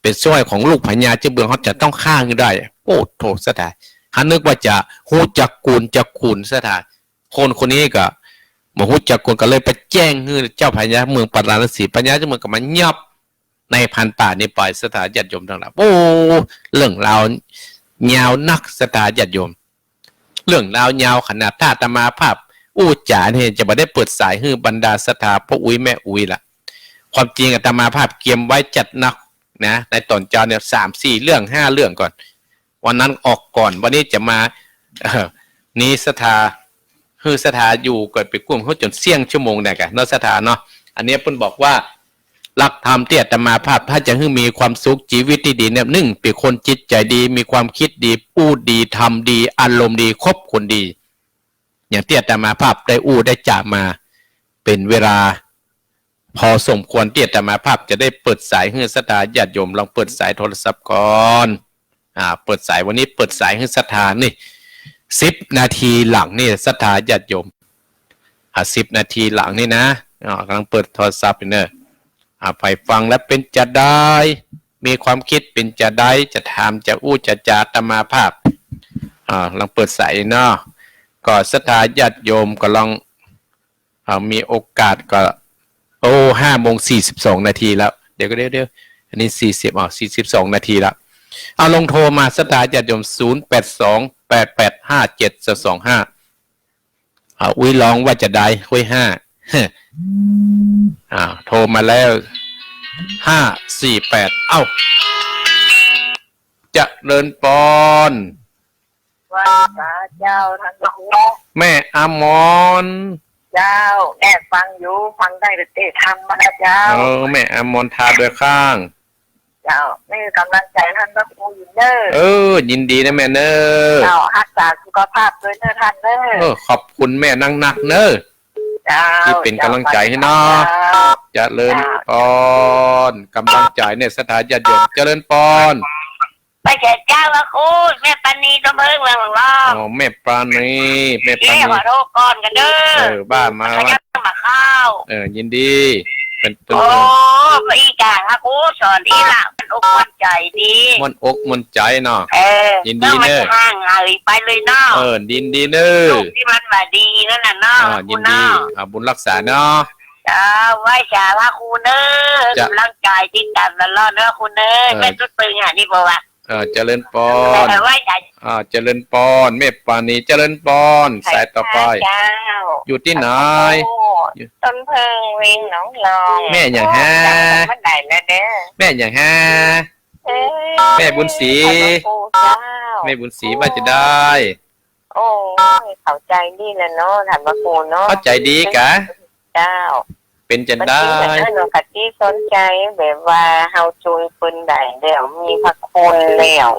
เป็นซ้อยของลูกพญาเจ้าเบืองเขาจะต้องฆ่ากันได้โอ้โถสถาหันนึกว่าจะหูจักกูลจักขุนสถาคนนี้ก็มาหูจักกุลก็เลยไปแจ้งให้เจ้าพญาเมืองปาราณสีพญาเจ้าเมืองก็มายับ ในพันป่านี้ปล่อยสถาญาติโยมทั้งหลายโอ้เรื่องราวยาวนักสถาญาติโยมเรื่องราวยาวขนาดถ้าอาตมาภาพอู้จ๋าเนี่ยจะไม่ได้เปิดสายให้บรรดาสถาพ่ออุ้ยแม่อุ้ยล่ะความจริงอาตมาภาพเกียมไว้จัดนักนะในตอนเจ้าเนี่ย3-4 เรื่อง5 เรื่องก่อนวันนั้นออกก่อนวันนี้จะมานี้สถาคือสถาอยู่ก่อนไปกุ้มเขาจนเสี่ยงชั่วโมงเนี่ยกันเนาะสถาเนาะอันนี้เพิ่นบอกว่าหลักธรรมที่อาตมาภาพถ้าจะให้มีความสุขชีวิตที่ดีเนี่ย1เป็นคนจิตใจดีมีความคิดดีพูดดีทำดีอารมณ์ดีคบคนดีอย่างที่อาตมาภาพได้ได้จ่ามาเป็นเวลาพอสมควรที่อาตมาภาพจะได้เปิดสายให้สถาญาติโยมลองเปิดสายโทรศัพท์ก่อนเปิดสายวันนี้เปิดสายให้สถานี่10 นาทีหลังนี่สถาญาติโยม10 นาทีหลังนี่นะกำลังเปิดโทรศัพท์อยู่เนอะไปฟังแล้วเป็นจะได้มีความคิดเป็นจะได้จะถามจะจะจาอาตมาภาพลองเปิดสายเนาะก็สถาญาติโยมก็ลองมีโอกาสก็5:42 นาทีแล้วเดี๋ยวอันนี้42 นาทีแล้วเอาลงโทรมาสถาญาติโยม0828857225อุ้ยร้องว่าจะได้ห้วย5โทรมาแล้ว548จะเดินปอนวันพระเจ้าท่านพระครูแม่อมรเจ้าแอบฟังอยู่ฟังได้แต่เตะทำมาเจ้าแม่อมรทาด้วยข้างเจ้านี่กำลังใจท่านพระครูอยู่เนอยินดีนะแม่เนอเจ้ารักษาสุขภาพด้วยเนอท่านเนอขอบคุณแม่นักเนอที่เป็นกำลังใจให้น้องเจริญปอนกำลังใจเนี่ยสถาญาติโยมเจริญปอนไปเจ้าพระครูแม่ปานีก็เบิ่งแล้วแม่ปานีขอโทษก่อนกันเด้อบ้ามาข้าวยินดีเป็นอีกอย่างพระครูสอนดีละมันอกมันใจดีมันอกมันใจเนาะยินดีเนอะห่างไปเลยเนาะยินดีเนอะที่มันว่าดีนั่นน่ะเนาะยินดีบุญรักษาเนาะไหว้จ่าพระครูเนอะกำลังใจติดตามตลอดเนอะคุณเนอะแม่ตุ๊ดปึงนี่บอกว่าเจริญปอนเจริญปอนแม่ปานีเจริญปอนสายต่อไปอยู่ที่ไหนต้นเพิงเวงหนองลองแม่อย่างฮะแม่อย่างฮะแม่บุญศรีแม่บุญศรีว่าจะได้โอ้เข้าใจดีแล้วเนาะถามว่าครูเนาะเข้าใจดีกะเจ้าเป็นจะได้หนูกะที่สนใจแบบว่าเฮาจูนปืนได้แล้วมีพระคุณแล้ว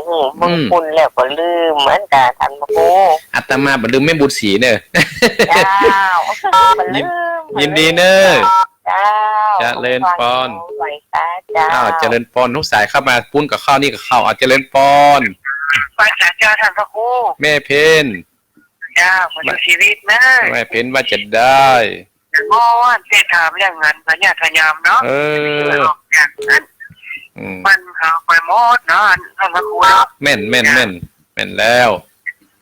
บุญคุณแล้วก็ลืมเหมือนกันท่านพระครูอาตมาบ่ลืมแม่บุญศรีเนอะเจ้ายินดีเนอะเจ้าเจริญปอนเจริญปอนทุกสายเข้ามาปุ้นกับข้าวนี่กับข้าวเจริญปอนไปจากเจ้าท่านพระครูแม่เพนเจ้าคนชีวิตนะแม่เพนว่าจะได้เจ๊ถามเรื่องเงินพญาพยามเนาะอย่างนั้นมันเอาไปหมดเนาะท่านพระครูเนาะแม่นแล้ว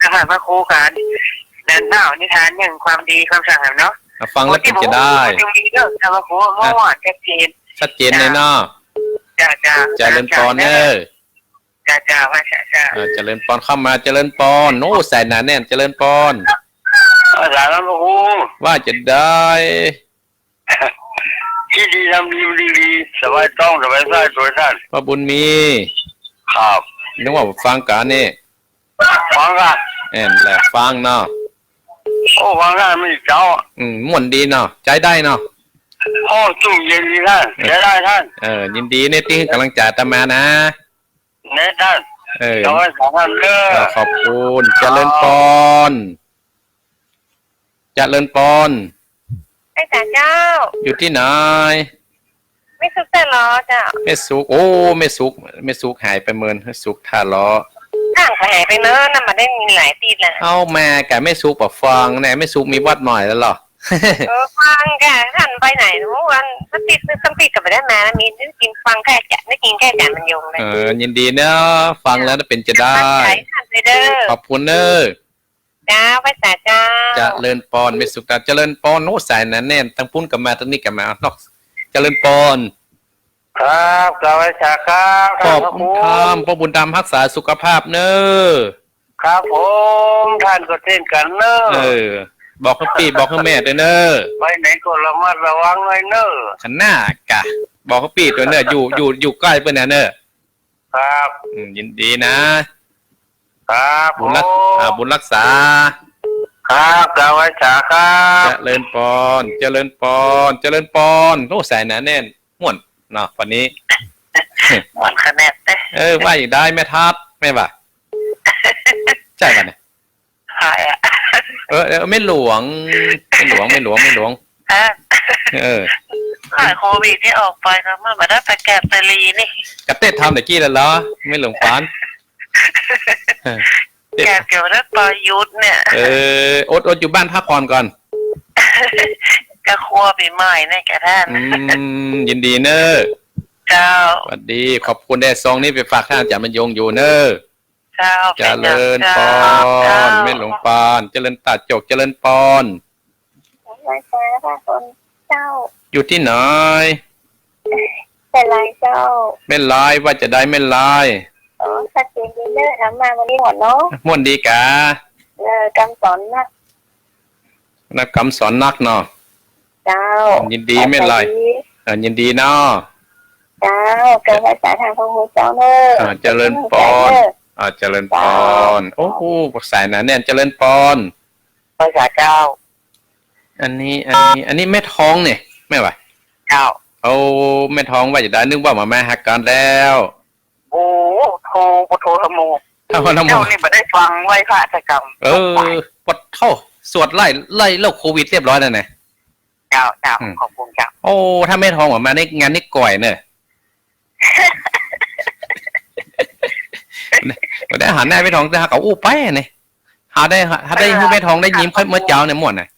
ท่านพระครูกันเดินหน้านิทานอย่างความดีความสั่งเนาะฟังแล้วเป็นจะได้ท่านพระครูเมื่อวานชัดเจนเลยเนาะเจริญปอนเนอจ้าว่าเจริญปอนเข้ามาเจริญปอนโน้ใส่หนาแน่นเจริญปอนอาจารย์พระครูว่าจะได้ที่ดีทำดีสบายต้องสบายใจตัวท่านพระบุญมีครับนึกว่าฟังกันนี่ฟังกันแหละฟังเนาะโอ้ฟังกันไม่เจ้าม่วนดีเนาะใจได้เนาะโอ้จุ่มเย็นดีท่านใจได้ท่านยินดีเนี่ยที่กำลังจ่ายตามานะเนท่านขอบคุณเจริญปอนเจริญปอนไอ้จ่าเจ้าอยู่ที่ไหนไม่สุกแต่ล้อจ้ะไม่สุกไม่สุกหายไปเมินสุกท่าล้อห่างหายไปเนิ่นน่ะมาได้มีหลายปีแล้วเอาแม่แกไม่สุกปะฟังแน่ไม่สุกมีวัดหน่อยแล้วหรอฟังแกท่านไปไหนทุกวันสักปีกับไปได้มามีได้กินฟังแค่จะได้กินแค่จานมันยงเลยยินดีเนาะฟังแล้วเป็นจะได้ขอบคุณเนอะจ้าภาษาเจ้าจะเลินปอนไม่สุกแต่เจริญปอนโน้สายนั้นแน่นทั้งพุ่นกับมาทั้งนี้กับมานอกเจริญปอน ครับกาวชาครับ ขอบคุณครับพ่อบุญธรรมรักษาสุขภาพเนอะ ครับผมท่านก็เช่นกันเนอะ บอกให้พี่บอกให้แม่ด้วยเนอะ ไปไหนก็ระมัดระวังไว้เนอะ ขันหน้ากะ บอกให้พี่ด้วยเนอะอยู่ใกล้เพื่อนนะเนอะ ครับ ยินดีนะครับ บุญรักษา ครับกาวชาครับ เจริญปอนเจริญปอนโอ้สายหนาแน่นม่วนเนาะวันนี้ หวานคะแนนเต้ ว่าอย่างได้แม่ทัพแม่บ่ะใช่ป่ะเนี่ย หายอ่ะ ไม่หลวงหายโควิดที่ออกไปแล้วมันมาได้ไปแกะไปรีนี่ กระเต้ทำแต่กี้แล้วเหรอไม่หลงฟาน แกะเกี่ยวกับประยุทธ์เนี่ย อดอยู่บ้านพักผ่อนก่อน กระครัวปีใหม่เนี่ยแกท่าน ยินดีเนอะ เจ้า สวัสดีขอบคุณได้ซองนี้ไปฝากท่านอาจารย์บรรยงอยู่เนอะ เจ้า เจริญปอน ไม่หลงปานเจริญตัดจกเจริญปอน ไว้ฟ้าพระคนเจ้า อยู่ที่ไหน เป็นไรเจ้า ไม่ลายว่าจะได้ไม่ลาย อ๋อสักเจนดีเนอร์ทำมาวันนี้หมดเนาะ ม่วนดีกะ กำสอนนะ นักคำสอนนักเนาะ เจ้า ยินดีไม่ไรยินดีเนาะ เจ้าเกิดภาษาทางพระหูเจ้าเนอร์ เจริญปอนเจริญปอนโอ้โหสายหนาแน่นเจริญปอน ภาษาเจ้า อันนี้แม่ท้องเนี่ยแม่วะ เจ้า เอาแม่ท้องว่าจะได้นึกว่ามาแม่หักกันแล้ว โอ้โทรธโม ถ้าวันน้ำ เจ้านี่มาได้ฟังไหว้พระกรรม ปดเข้าสวดไล่โรคโควิดเรียบร้อยแล้วเนี่ย เจ้าขอบคุณเจ้า โอ้ถ้าแม่ท้องออกมาในงานนี่ก่อยเนอะได้หาหน้าแม่ท้องจะหาเขาอู้ไปเนี่ยหาได้ให้แม่ท้องได้ยิ้มค่อยเมื่อเจ้าเนี่ยหมดน่ะ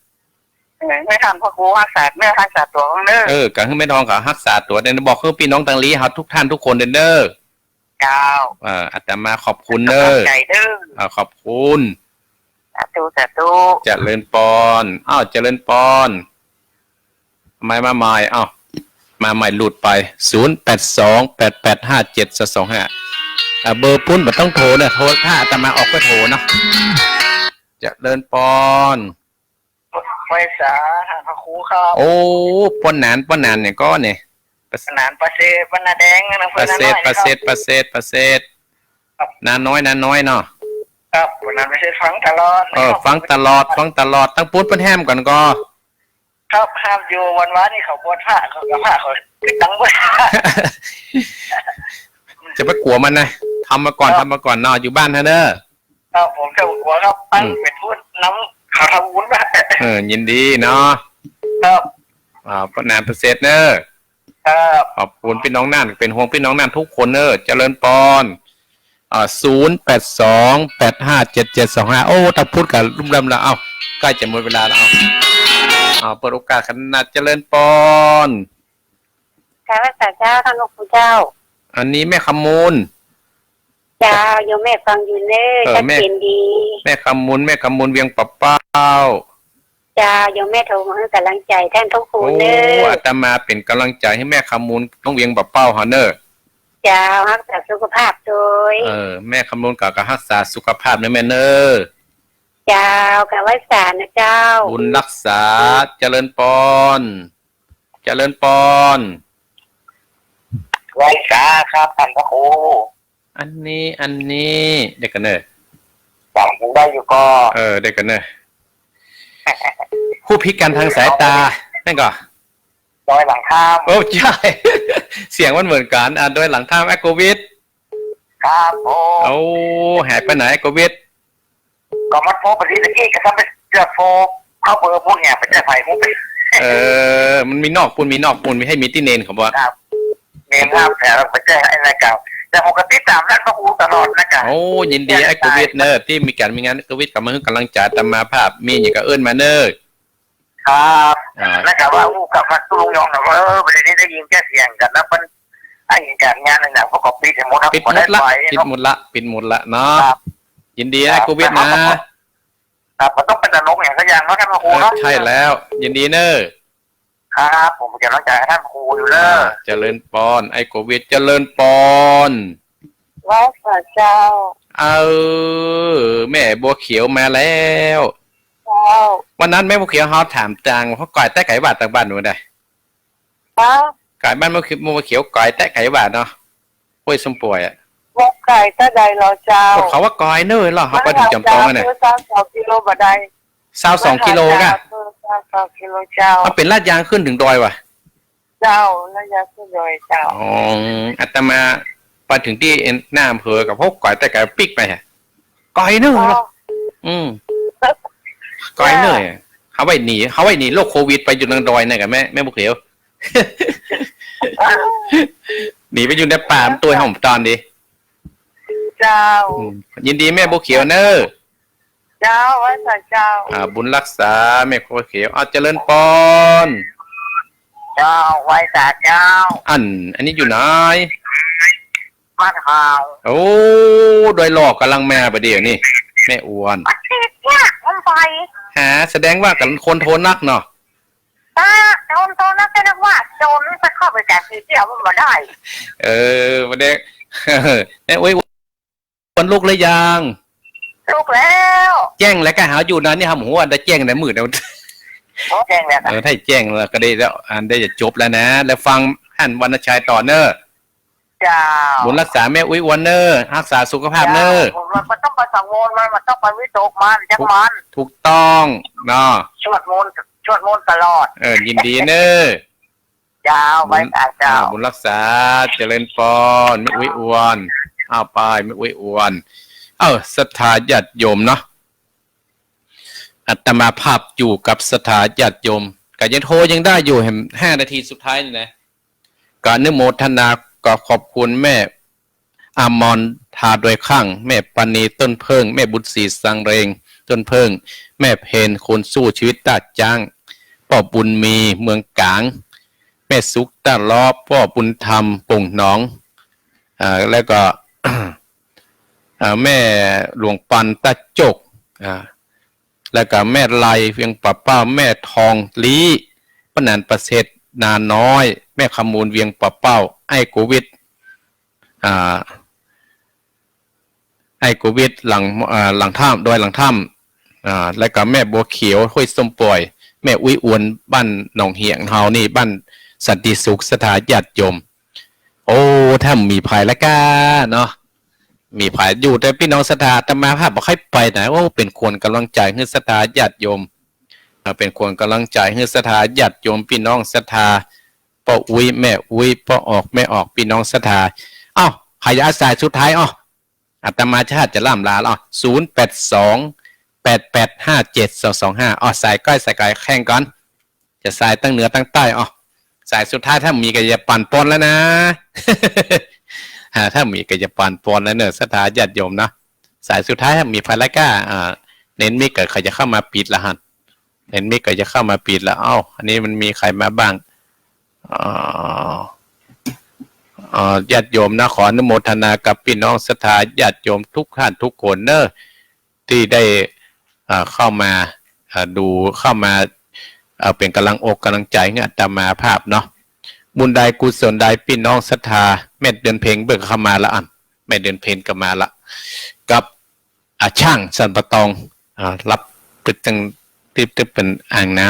ไม่ทันพ่อครูรักษาแม่รักษาตัวของเนอ กะให้แม่ท้องกับรักษาตัวเดนบอกให้พี่น้องตังลีครับทุกท่านทุกคนเด้อ เจ้า อาตมาขอบคุณเนอะ ใจเด้อ ขอบคุณ สาธุ เจริญปอนเจริญปอนมาใหม่มาใหม่หลุดไป0828857225เบอร์ปุ้นมันต้องโทรนะโทรถ้าอาตมาออกก็โทรเนาะเจริญปอน ไว้สาหาพ่อครูครับ โอ้ป้อนนานเนี่ยก็เนี่ย สนานประเสบรรณาแดงนะ ประเสริฐนาน้อยเนาะ ครับวันนั้นประเสบฟังตลอด ฟังตลอดตั้งปุ้นเปิ้นแฮมก่อนก็ ครับห้ามอยู่วันนี่เขาบวชพระเขากับพระเขาติดตังไว้ จะไปกลัวมันนะทำมาก่อนนอนอยู่บ้านเถอะเด้อ ครับผมเจ้ากลัวครับตั้งเป็นพูดน้ำเขาทำวุ้นมา ยินดีเนาะ ครับ ป้อนานประเสริฐเนอะ ครับ ขอบคุณพี่น้องน่านเป็นห่วงพี่น้องน่านทุกคนเนอะเจริญปอน0828577725โอ้ถ้าพูดกับรุ่มรำแล้วใกล้จะหมดเวลาแล้วเปิดโอกาสขนาดเจริญปอน ข้าพเจ้าท่านหลวงปู่เจ้า อันนี้แม่คำมูล เจ้าโยมแม่ฟังอยู่เนอร์ชัดเจนดี แม่คำมูลเวียงปะเป้า เจ้าโยมแม่โทรมาให้กำลังใจท่านทุกค โอ้ นเนอร์ อาตมาเป็นกำลังใจให้แม่คำมูลต้องเวียงปะเป้าฮะเนอะ เจ้ารักษาสุขภาพโดย แม่คำมูลกับรักษาสุขภาพนะแม่เนอะ เจ้ากับไว้สารนะเจ้า บุญรักษาเจริญปอน ไว้สาครับท่านพระครู อันนี้เด็กกันเนอะ จำได้อยู่ก็ เด็กกันเนอะผู้พิการทางสายตานั่นก็ ดอยหลังข้าม โอ้ใช่ เสียงมันเหมือนกันโดยหลังท่ามแอคโควิด ครับผม โอ้หายไปไหนแอคโควิด ก็มัดโฟปฏิสกี้ก็ทำเป็นเจ้าโฟเข้าเบอร์พวกเนี่ยเป็นเจ้าไผ่มุก มันมีนอกปูนมีให้มีที่เนนเขาบอก ครับเนียนครับแต่เราไปแจ้งไอ้นายเก่าแต่ปกติตามนั้นพระครูตลอดนะจ๊ะ โอ้ยินดีแอคโควิดเนอะที่มีงานแอคโควิดกับมาให้กำลังใจตามมาภาพมีอย่างกับเอิ้นมาเนอะ ครับแล้วก็ว่าอู้กับพระตุลงยองนะว่าประเด็นนี้ได้ยินแค่เสียงกันแล้วมันไอ้การงานอะไรพวกก็ปิดหมดครับ ปิดหมดละเนาะยินดีแอคโควิดนะครับ มันต้องเป็นตลกอย่างสักอย่างเนาะท่านพระครูเนาะ ใช่แล้ว ยินดีเนอะ ค ครับผมกำลังใจให้ท่านครูอยู่เลย เจริญปอนไอ้โควิดเจริญปอน ไว้พระเจ้า แม่บัวเขียวมาแล้ว เจ้า วันนั้นแม่บัวเขียวเขาถามจังเพราะก่อยแตะไก่บาทต่างบ้านหนูได้ ครับ ก่อยบ้านบัวเขียวก่อยแตะไก่บาทเนาะห้วยสมป่วยอ่ะ วกไก่ตะใดเราเจ้า เขาว่าก่อยเนอะเหรอเขาไปถึงจำตองอ่ะเนี่ย 2 กิโลบาทได้ 22 กิโลกะ 22 กิโลเจ้า มันเป็นลาดยางขึ้นถึงดอยว่ะ เจ้าระยะขึ้นเลยเจ้า อ๋ออาตมาไปถึงที่หน้าอำเภอกับพวกก่อยแต่ไก่ปิ๊กไปฮะก่อยเนอะเหรอก่อยเนอะเขาไว้หนีโรคโควิดไปอยู่ทางดอยเนี่ยกับแม่บุกเขียว หนีไปอยู่ในป่าตัวหอมตอนดี เจ้า ยินดีแม่บุกเขียวเนอะ เจ้าไว้พระเจ้า บุญรักษาแม่บุกเขียวเจริญปอน เจ้าไว้สาเจ้า อันนี้อยู่ไหน มัดหาว โอ้โดยหลอกกำลังแม่ประเดี๋ยวนี่แม่อ้วน มันติดเนี่ยมันไป แสดงว่ากับคนโทนนักเนาะ โจรตัวนั้นก็นึกว่าโจรมันจะเข้าไปแต่ทีเดียวมันมาได้ ประเด็ก แม่โอ้ยวันลูกเลยยัง ลูกแล้ว แจ้งแล้วก็หาอยู่นั้นนี่ครับหัวได้แจ้งในมือเดียว โอ้แจ้งแล้ว ถ้าแจ้งแล้วก็ได้แล้วอันได้จะจบแล้วนะ แล้วฟังท่านวรรณชัยต่อเนอร์ เจ้า บุญรักษาแม่อุ้ยวันเนอร์รักษาสุขภาพเนอร์ มันต้องไปสังวรมันต้องไปวิตกมันจักมัน ถูกต้องเนาะ ชวดมนต์ตลอด ยินดีเนอร์ เจ้าไว้สาเจ้า บุญรักษาเจริญปอนแม่อุ้ยอ้วนไปแม่อุ้ยอ้วนศรัทธาญาติโยมเนาะอาตมาภาพอยู่กับศรัทธาญาติโยมก็ยังโทรยังได้อยู่เห็น5 นาทีสุดท้ายนี่นะก็อนุโมทนาก็ขอบคุณแม่อามอนทาโดยข้างแม่ปณีต้นเพิงแม่บุญศรีสังเรงต้นเพิงแม่เพนคนสู้ชีวิตตาจ้างพ่อบุญมีเมืองกลางแม่สุกตาล้อพ่อบุญธรรมป่งหนองแล้วก็ แม่หลวงปันตาจกแล้วก็แม่ไลเวียงป่าเป้าแม่ทองลีปนันประเสริฐนาน้อยแม่ขมูลเวียงป่าเป้าไอ้โควิดไอ้โควิดหลังถ้ำโดยหลังถ้ำแล้วก็แม่บัวเขียวห้วยส้มป่อยแม่อุ้ยอวนบ้านหนองเหียงเฮานี่บ้านสันติสุขสถาญาติโยมโอ้ถ้ามีภัยละก้าเนาะมีภัยอยู่แต่พี่น้องศรัทธาแต่มาภาพบอกให้ไปไหนว่าเป็นควรกำลังใจให้ศรัทธาญาติโยมเป็นควรกำลังใจให้ศรัทธาญาติโยมพี่น้องศรัทธาพ่ออุ้ยแม่อุ้ยพ่อออกแม่ออกพี่น้องศรัทธาขยะสายสุดท้ายอาตมาชาติจะล่ำลา082-8857-225สายก้อยสายไก่แข่งก่อนจะสายตั้งเหนือตั้งใต้สายสุดท้ายถ้ามีก็จะปั่นปนแล้วนะ ถ้ามีก็จะปั่นปนแล้วเนอะศรัทธาญาติโยมนะสายสุดท้ายถ้ามีภารก้าเน้นมิกเขาจะเข้ามาปิดละหันเน้นมิกก็จะเข้ามาปิดแล้วอันนี้มันมีใครมาบ้างญาติโยมนะขออนุโมทนากับพี่น้องศรัทธาญาติโยมทุกท่านทุกคนเนอะที่ได้เข้ามาดูเข้ามาเป็นกำลังอกกำลังใจให้อาตมาภาพเนาะบุญใดกุศลใดพี่น้องศรัทธาแม่เดือนเพลงเบิกเข้ามาละแม่เดือนเพลงก็มาละกับช่างสันปะตองรับตึกเป็นอ่างน้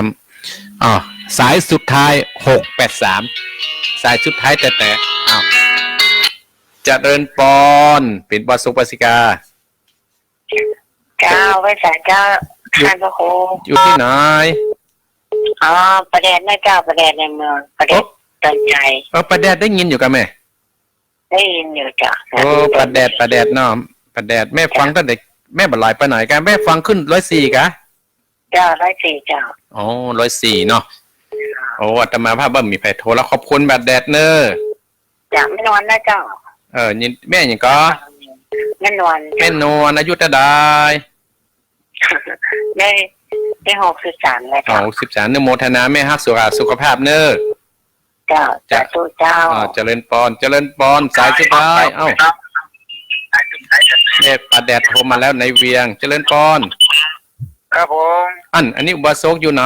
ำสายสุดท้าย683สายสุดท้ายแต่เจริญปอนเป็นบาสุปสิกา เจ้าไว้สาเจ้าท่านพระครู อยู่ที่ไหน ประเด็นในเจ้าประเด็นในเมืองประเด็นต้นใจ ประแดดได้ยินอยู่กับแม่ ได้ยินอยู่จ้ะ ประแดดเนาะประแดดแม่ฟังตั้งแต่แม่บัดลอยไปไหนกันแม่ฟังขึ้น104กะ เจ้า104เจ้า 104เนาะอาตมาภาพบ่มีไผโทรแล้วขอบคุณบัดแดดเนอ จ้ะไม่นอนนะเจ้า ยินแม่หยังก็ ไม่นอน แม่นวลอายุเท่าใด ได้63แล้วจ้ะ63นึโมทนาแม่ฮักสุขภาพเนอ เจ้าจ้าตู้เจ้าเจริญปอนสายสุดท้ายแม่ประแดดโทรมาแล้วในเวียงเจริญปอน ครับผม อันนี้อุบาสกอยู่ไหน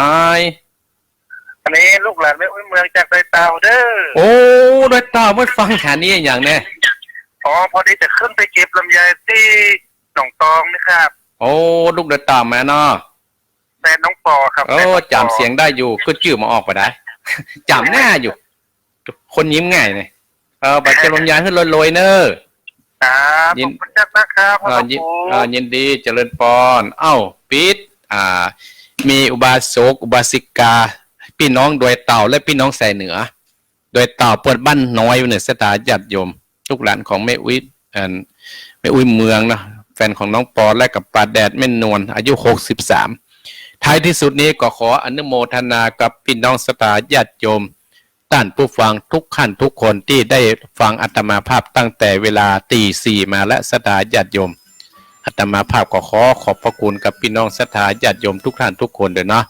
อันนี้ลูกหลานแม่อุ้ยเมืองจากดอยเต่าเด้อ โอ้โดยตาไม่ฟังหานี้อย่างแน่ อ๋อพอดีจะขึ้นไปเก็บลำไยที่หนองตองนะครับ โอ้ลูกโดยตามาเนาะ แฟนน้องปอครับ โอ้ แฟนน้องปอ จำเสียงได้อยู่ก็ชื่อมาออกไปได้ จำหน้าอยู่ คนยิ้มง่ายเนี่ยบัตรเจริญยานขึ้นลอยๆเนอะ ครับขอบคุณจักนะครับพ่อหลวง ยิน ปู่ ยินดีเจริญปอนเอ้าปิดมีอุบาสกอุบาสิกา พี่น้องโดยเต่าและพี่น้องสายเหนือ โดยเต่าเปิดบ้านน้อยเนี่ยสถาญาติโยมลูกหลานของแม่อุ้ยแม่อุ้ยเมืองนะแฟนของน้องปอและกับปาแดดแม่นวลอายุ63ท้ายที่สุดนี้ก็ขออนุโมทนากับพี่น้องสถาญาติโยมท่านผู้ฟังทุกขั้นทุกคนที่ได้ฟังอาตมาภาพตั้งแต่เวลาตีสี่มาและสถาญาติโยมอาตมาภาพก็ขอบพระคุณกับพี่น้องศรัทธาญาติโยมทุกท่านทุกคนเลยเนาะ